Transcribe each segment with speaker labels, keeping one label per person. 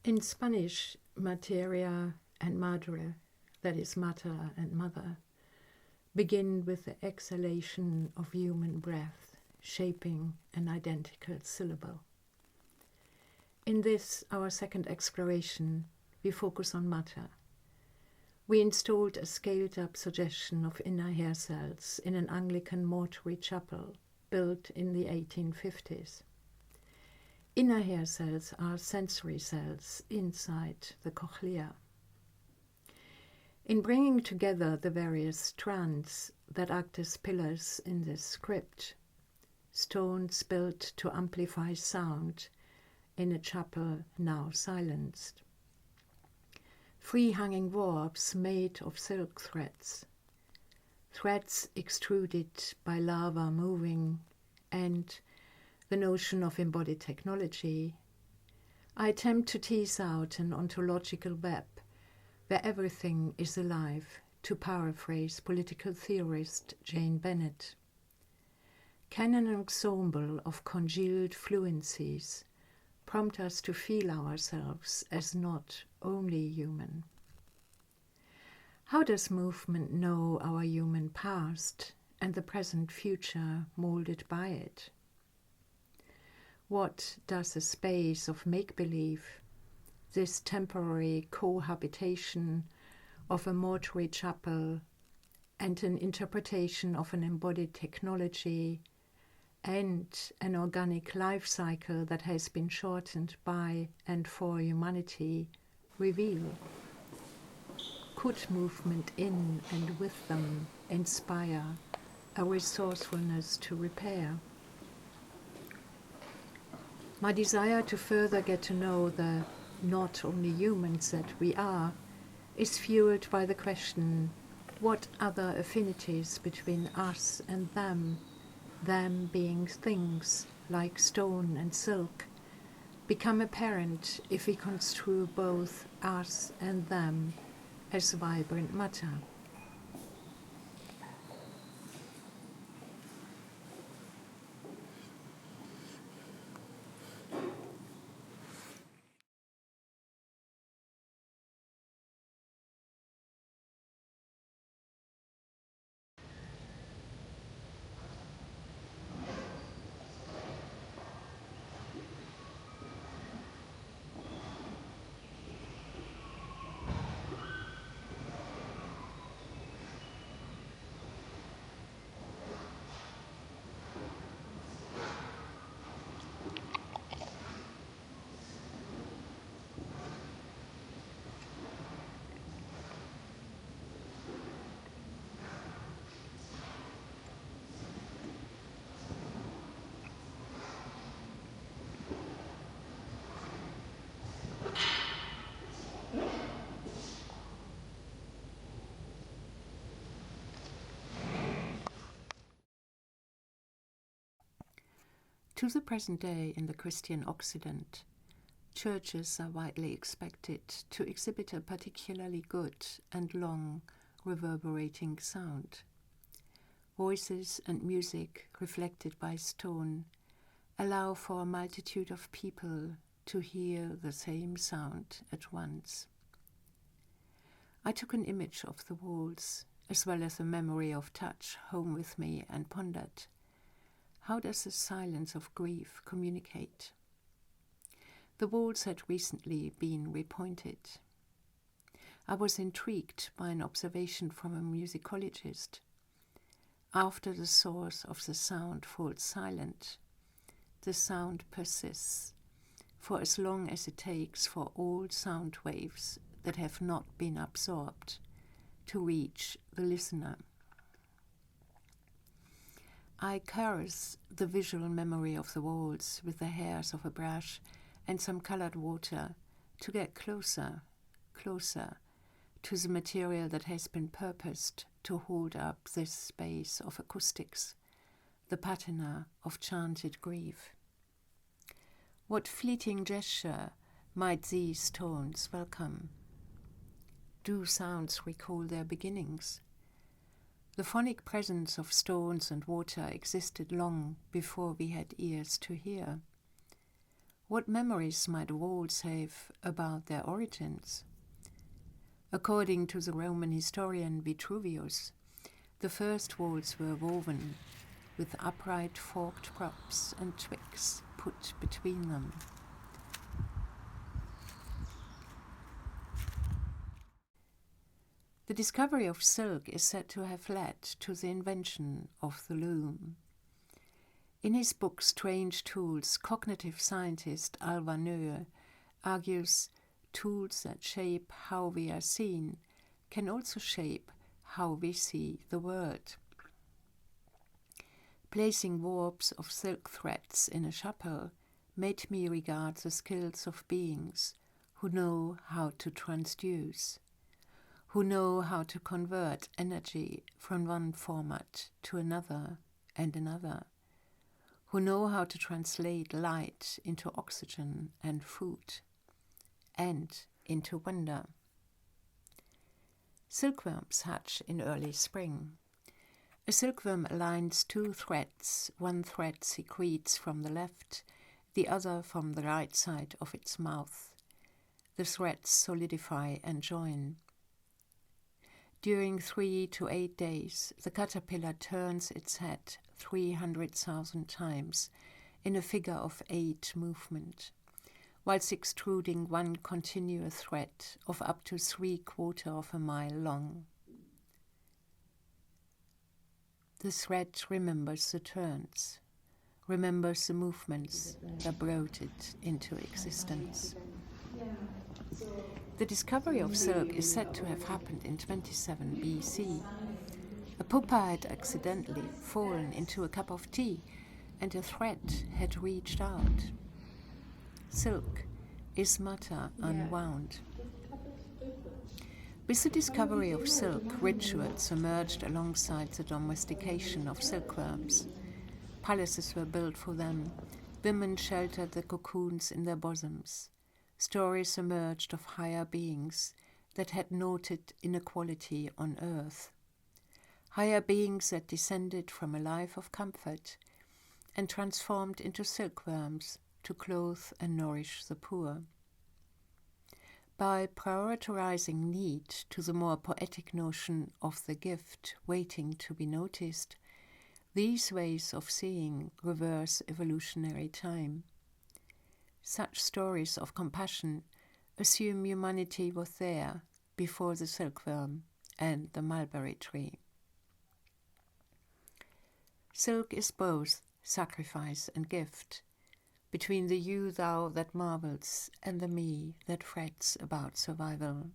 Speaker 1: In Spanish, materia and madre, that is matter and mother, begin with the exhalation of human breath, shaping an identical syllable. In this, our second exploration, we focus on matter. We installed a scaled-up suggestion of inner hair cells in an Anglican mortuary chapel built in the 1850s. Inner hair cells are sensory cells inside the cochlea. In bringing together the various strands that act as pillars in this script, stones built to amplify sound in a chapel now silenced, free-hanging warps made of silk threads, threads extruded by lava moving, and the notion of embodied technology, I attempt to tease out an ontological web where everything is alive, to paraphrase political theorist Jane Bennett. Can an ensemble of congealed fluencies prompt us to feel ourselves as not only human? How does movement know our human past and the present future molded by it? What does a space of make-believe, this temporary cohabitation of a mortuary chapel and an interpretation of an embodied technology and an organic life cycle that has been shortened by and for humanity, reveal? Could movement in and with them inspire a resourcefulness to repair? My desire to further get to know the not only humans that we are is fueled by the question, what other affinities between us and them being things like stone and silk, become apparent if we construe both us and them as vibrant matter? To the present day in the Christian Occident, churches are widely expected to exhibit a particularly good and long reverberating sound. Voices and music reflected by stone allow for a multitude of people to hear the same sound at once. I took an image of the walls, as well as a memory of touch, home with me and pondered, how does the silence of grief communicate? The walls had recently been repointed. I was intrigued by an observation from a musicologist. After the source of the sound falls silent, the sound persists for as long as it takes for all sound waves that have not been absorbed to reach the listener. I caress the visual memory of the walls with the hairs of a brush and some colored water to get closer to the material that has been purposed to hold up this space of acoustics, the PATINA of chanted grief. What fleeting gesture might these tones welcome? Do sounds recall their beginnings? The phonic presence of stones and water existed long before we had ears to hear. What memories might walls have about their origins? According to the Roman historian Vitruvius, the first walls were woven with upright forked props and twigs put between them. The discovery of silk is said to have led to the invention of the loom. In his book Strange Tools, cognitive scientist Alva Noe argues tools that shape how we are seen can also shape how we see the world. Placing warps of silk threads in a chapel made me regard the skills of beings who know how to transduce, who know how to convert energy from one format to another and another, who know how to translate light into oxygen and food, and into wonder. Silkworms hatch in early spring. A silkworm aligns two threads. One thread secretes from the left, the other from the right side of its mouth. The threads solidify and join. During 3 to 8 days, the caterpillar turns its head 300,000 times in a figure of 8 movement, whilst extruding one continuous thread of up to 3/4 of a mile long. The thread remembers the turns, remembers the movements that brought it into existence. The discovery of silk is said to have happened in 27 BC. A pupa had accidentally fallen into a cup of tea, and a thread had reached out. Silk is matter unwound. With the discovery of silk, rituals emerged alongside the domestication of silkworms. Palaces were built for them. Women sheltered the cocoons in their bosoms. Stories emerged of higher beings that had noted inequality on earth. Higher beings that descended from a life of comfort and transformed into silkworms to clothe and nourish the poor. By prioritizing need to the more poetic notion of the gift waiting to be noticed, these ways of seeing reverse evolutionary time. Such stories of compassion assume humanity was there before the silkworm and the mulberry tree. Silk is both sacrifice and gift, between the you-thou that marvels and the me that frets about survival.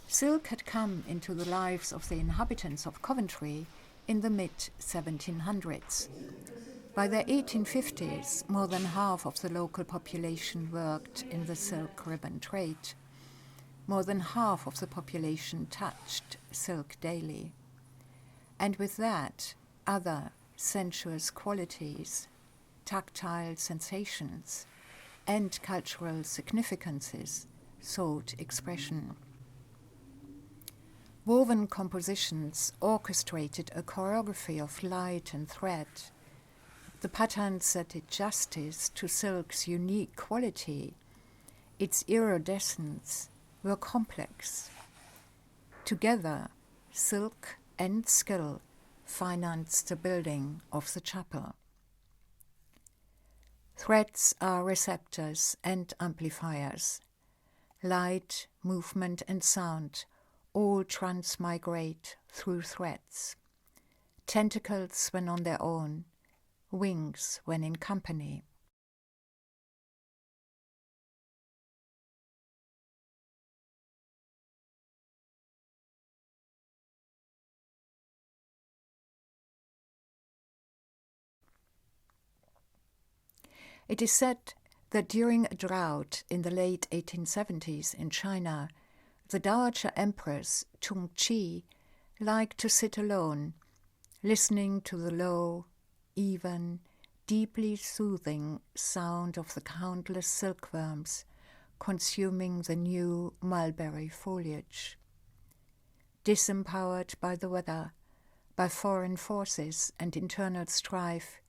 Speaker 1: Silk had come into the lives of the inhabitants of Coventry in the mid-1700s. By the 1850s, more than half of the local population worked in the silk ribbon trade. More than half of the population touched silk daily. And with that, other sensuous qualities, tactile sensations, and cultural significances sought expression. Woven compositions orchestrated a choreography of light and thread. The patterns that did justice to silk's unique quality, its iridescence, were complex. Together, silk and skill financed the building of the chapel. Threads are receptors and amplifiers. Light, movement, and sound all transmigrate through threads. Tentacles when on their own, wings when in company. It is said that during a drought in the late 1870s in China, the Dowager Empress Chongqi liked to sit alone, listening to the low, even, deeply soothing sound of the countless silkworms consuming the new mulberry foliage. Disempowered by the weather, by foreign forces and internal strife,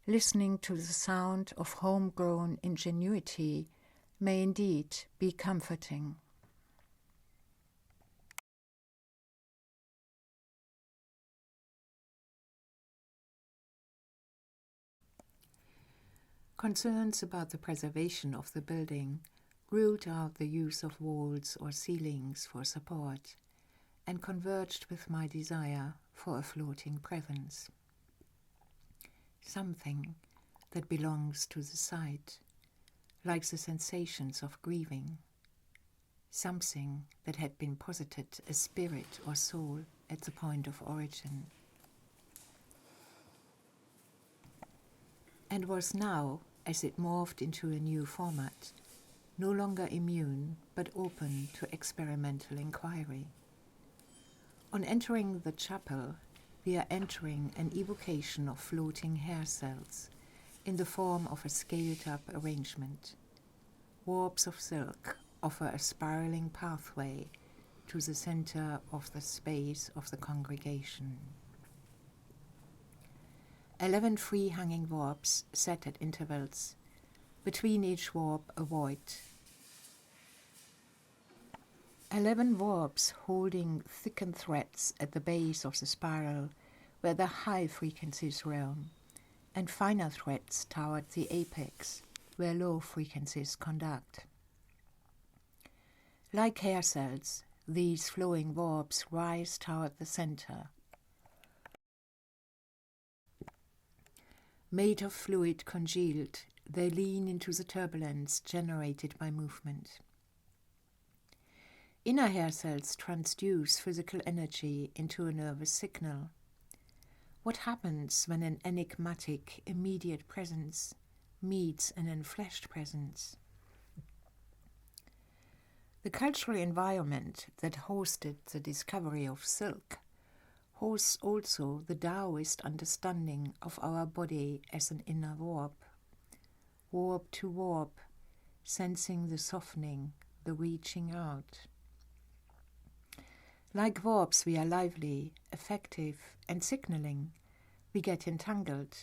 Speaker 1: listening to the sound of homegrown ingenuity may indeed be comforting. Concerns about the preservation of the building ruled out the use of walls or ceilings for support and converged with my desire for a floating presence. Something that belongs to the site, like the sensations of grieving. Something that had been posited as spirit or soul at the point of origin. And was now, as it morphed into a new format, no longer immune but open to experimental inquiry. On entering the chapel, we are entering an evocation of floating hair cells in the form of a scaled-up arrangement. Warps of silk offer a spiraling pathway to the center of the space of the congregation. 11 free-hanging warps set at intervals, between each warp a void. 11 warps holding thickened threads at the base of the spiral where the high frequencies roam, and finer threads toward the apex where low frequencies conduct. Like hair cells, these flowing warps rise toward the center. Made of fluid congealed, they lean into the turbulence generated by movement. Inner hair cells transduce physical energy into a nervous signal. What happens when an enigmatic, immediate presence meets an enfleshed presence? The cultural environment that hosted the discovery of silk hosts also the Taoist understanding of our body as an inner warp. Warp to warp, sensing the softening, the reaching out. Like warps, we are lively, effective, and signaling. We get entangled.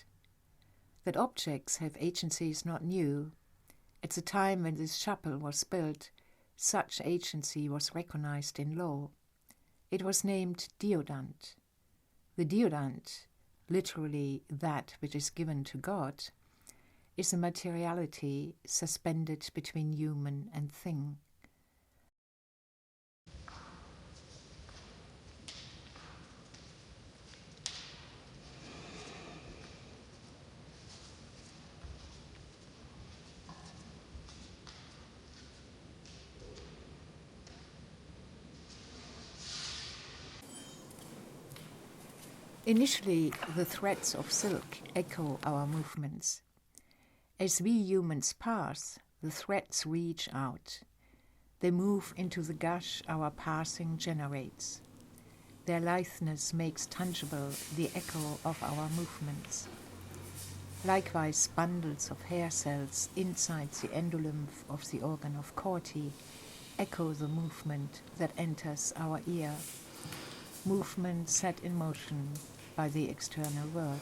Speaker 1: That objects have agency is not new. At the time when this chapel was built, such agency was recognized in law. It was named DEODAND. The DEODAND, literally that which is given to God, is a materiality suspended between human and thing. Initially, the threads of silk echo our movements. As we humans pass, the threads reach out. They move into the gush our passing generates. Their litheness makes tangible the echo of our movements. Likewise, bundles of hair cells inside the endolymph of the organ of Corti echo the movement that enters our ear. Movement set in motion by the external world.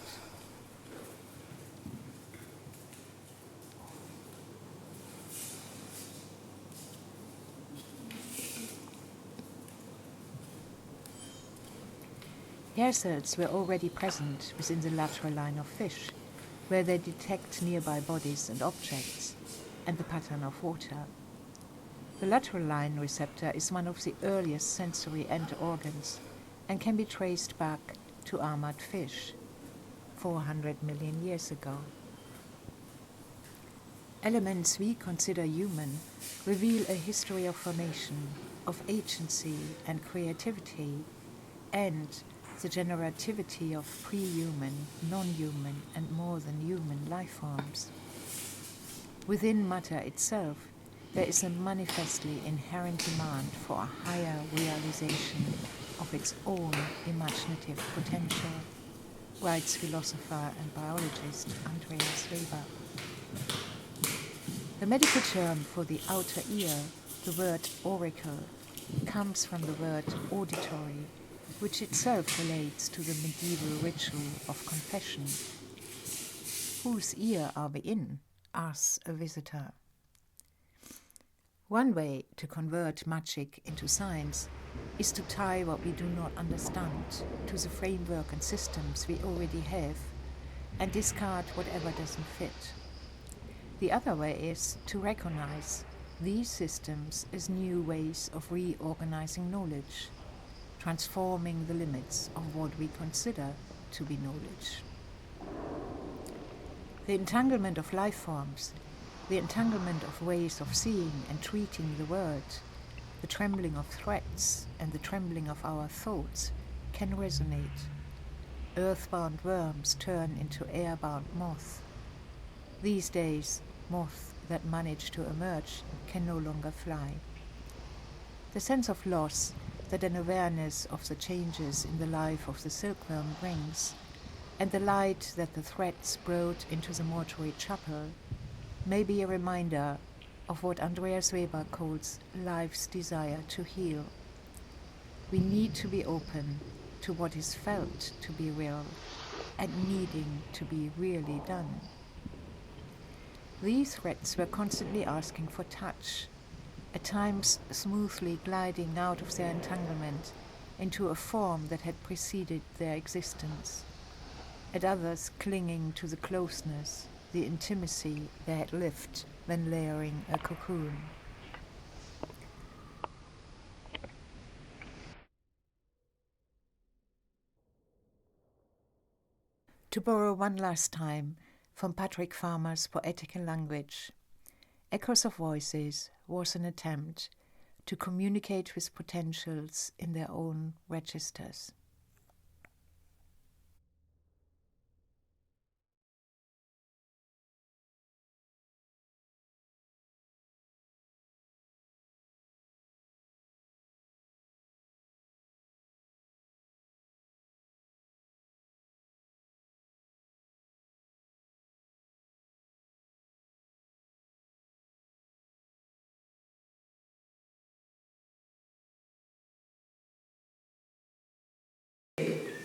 Speaker 1: Hair cells were already present within the lateral line of fish, where they detect nearby bodies and objects, and the pattern of water. The lateral line receptor is one of the earliest sensory end organs and can be traced back to armored fish, 400 million years ago. Elements we consider human reveal a history of formation, of agency and creativity, and the generativity of pre-human, non-human, and more than human life forms. Within matter itself, there is a manifestly inherent demand for a higher realization of its own imaginative potential. writes philosopher and biologist Andreas Weber. The medical term for the outer ear, the word auricle, comes from the word auditory, which itself relates to the medieval ritual of confession. Whose ear are we in? Asks a visitor. One way to convert magic into science is to tie what we do not understand to the framework and systems we already have and discard whatever doesn't fit. The other way is to recognize these systems as new ways of reorganizing knowledge, transforming the limits of what we consider to be knowledge. The entanglement of life forms, the entanglement of ways of seeing and treating the world, the trembling of threats and the trembling of our thoughts can resonate. Earthbound worms turn into airbound moths. These days, moths that manage to emerge can no longer fly. The sense of loss that an awareness of the changes in the life of the silkworm brings, and the light that the threads brought into the mortuary chapel, may be a reminder of what Andreas Weber calls life's desire to heal. We need to be open to what is felt to be real and needing to be really done. These threads were constantly asking for touch, at times smoothly gliding out of their entanglement into a form that had preceded their existence, at others clinging to the closeness, the intimacy they had lived when layering a cocoon. To borrow one last time from Patrick Farmer's poetical language, Echoes of Voices was an attempt to communicate with potentials in their own registers.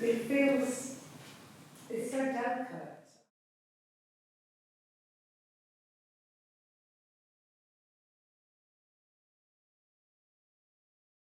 Speaker 2: It feels, it's so delicate.